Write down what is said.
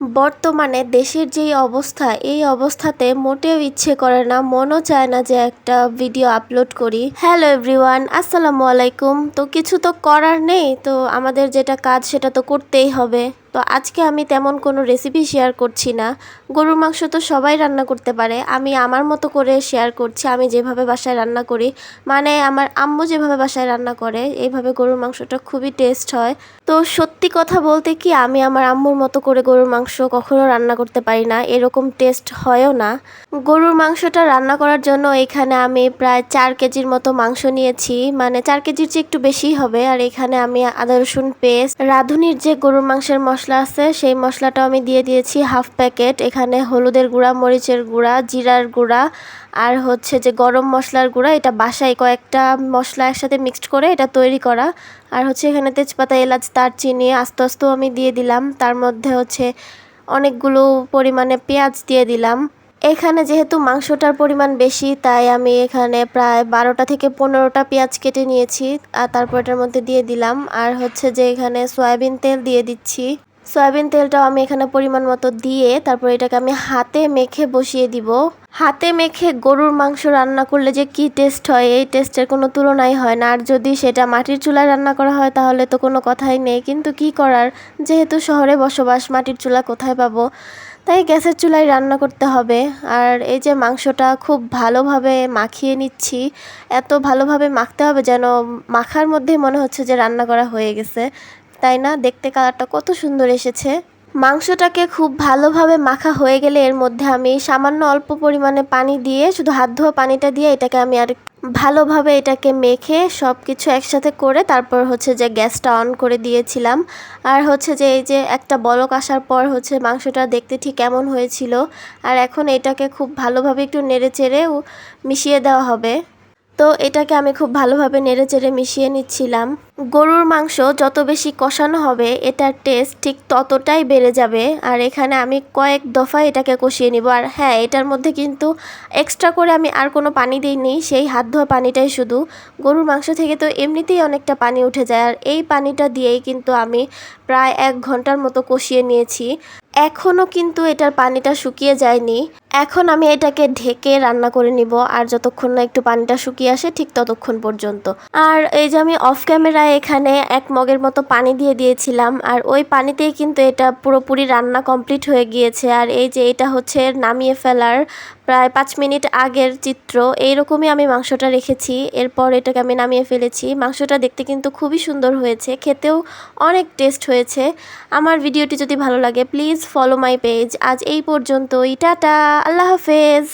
বর্তমানে দেশের যেই অবস্থা, এই অবস্থাতে মোটেও ইচ্ছে করে না, মনও চায় না যে একটা ভিডিও আপলোড করি। হ্যালো এভরিওয়ান, আসসালামু আলাইকুম। তো কিছু তো করার নেই, তো আমাদের যেটা কাজ সেটা তো করতেই হবে। তো আজকে আমি তেমন কোনো রেসিপি শেয়ার করছি না। গরুর মাংস তো সবাই রান্না করতে পারে, আমি আমার মতো করে শেয়ার করছি। আমি যেভাবে বাসায় রান্না করি, মানে আমার আম্মু যেভাবে বাসায় রান্না করে, এইভাবে গরুর মাংসটা খুবই টেস্ট হয়। তো সত্যি কথা বলতে কি, আমি আমার আম্মুর মতো করে গরুর মাংস কখনো রান্না করতে পারি না, এরকম টেস্ট হয়ও না। গরুর মাংসটা রান্না করার জন্য এখানে আমি প্রায় 4 কেজির মতো মাংস নিয়েছি, মানে 4 কেজির চেয়ে একটু বেশিই হবে। আর এখানে আমি আদা রসুন পেস্ট, রাঁধুনির যে গরুর মাংসের মশলা আছে সেই মশলাটাও আমি দিয়ে দিয়েছি হাফ প্যাকেট। এখানে হলুদের গুঁড়া, মরিচের গুঁড়া, জিরার গুঁড়া, আর হচ্ছে যে গরম মশলার গুঁড়া, এটা বাসায় কয়েকটা মশলা একসাথে মিক্সড করে এটা তৈরি করা। আর হচ্ছে এখানে তেজপাতা, এলাচ, দারচিনি আস্তে আস্তেও আমি দিয়ে দিলাম। তার মধ্যে হচ্ছে অনেকগুলো পরিমাণে পেঁয়াজ দিয়ে দিলাম। এখানে যেহেতু মাংসটার পরিমাণ বেশি, তাই আমি এখানে প্রায় 12টা থেকে 15টা পেঁয়াজ কেটে নিয়েছি, আর তারপর এটার মধ্যে দিয়ে দিলাম। আর হচ্ছে যে এখানে সয়াবিন তেল দিয়ে দিচ্ছি। সয়াবিন তেলটাও আমি এখানে পরিমাণ মতো দিয়ে তারপর এটাকে আমি হাতে মেখে বসিয়ে দিব। হাতে মেখে গরুর মাংস রান্না করলে যে কি টেস্ট হয়, এই টেস্টের কোনো তুলনাই হয় না। আর যদি সেটা মাটির চুলায় রান্না করা হয় তাহলে তো কোনো কথাই নেই, কিন্তু কি করার, যেহেতু শহরে বসবাস, মাটির চুলা কোথায় পাবো, তাই গ্যাসের চুলায় রান্না করতে হবে। আর এই যে মাংসটা খুব ভালোভাবে মাখিয়ে নিচ্ছি, এত ভালোভাবে মাখতে হবে যেন মাখার মধ্যেই মনে হচ্ছে যে রান্না করা হয়ে গেছে, তাই না? দেখতে কালারটা কত সুন্দর এসেছে। মাংসটাকে খুব ভালোভাবে মাখা হয়ে গেলে এর মধ্যে আমি সামান্য অল্প পরিমাণে পানি দিয়ে, শুধু হাত ধোয়া পানিটা দিয়ে এটাকে আমি আর ভালোভাবে এটাকে মেখে সব কিছু একসাথে করে তারপর হচ্ছে যে গ্যাসটা অন করে দিয়েছিলাম। আর হচ্ছে যে এই যে একটা বলক আসার পর হচ্ছে মাংসটা দেখতে ঠিক কেমন হয়েছিল। আর এখন এটাকে খুব ভালোভাবে একটু নেড়ে চেড়ে মিশিয়ে দেওয়া হবে। তো এটাকে আমি খুব ভালোভাবে নেড়েচেড়ে মিশিয়ে নিচ্ছিলাম। গরুর মাংস যত বেশি কষানো হবে এটার টেস্ট ঠিক ততটাই বেড়ে যাবে। আর এখানে আমি কয়েক দফায় এটাকে কষিয়ে নিব। আর হ্যাঁ, এটার মধ্যে কিন্তু এক্সট্রা করে আমি আর কোনো পানি দিইনি, সেই হাত ধোয়া পানিটাই শুধু। গরুর মাংস থেকে তো এমনিতেই অনেকটা পানি উঠে যায়, আর এই পানিটা দিয়েই কিন্তু আমি প্রায় 1 ঘন্টার মতো কষিয়ে নিয়েছি। এখনও কিন্তু এটার পানিটা শুকিয়ে যায়নি। এখন আমি এটাকে ঢেকে রান্না করে নিব, আর যতক্ষণ না একটু পানিটা শুকিয়ে আসে ঠিক ততক্ষণ পর্যন্ত। আর এই যে আমি অফ ক্যামেরায় এখানে 1 মগের মতো পানি দিয়ে দিয়েছিলাম, আর ওই পানিতেই কিন্তু এটা পুরোপুরি রান্না কমপ্লিট হয়ে গিয়েছে। আর এই যে এটা হচ্ছে নামিয়ে ফেলার প্রায় 5 মিনিট আগের চিত্র, এইরকমই আমি মাংসটা রেখেছি। এরপর এটাকে আমি নামিয়ে ফেলেছি। মাংসটা দেখতে কিন্তু খুবই সুন্দর হয়েছে, খেতেও অনেক টেস্ট হয়েছে। আমার ভিডিওটি যদি ভালো লাগে প্লিজ ফলো মাই পেজ। আজ এই পর্যন্তই, টাটা, আল্লাহ হাফেজ।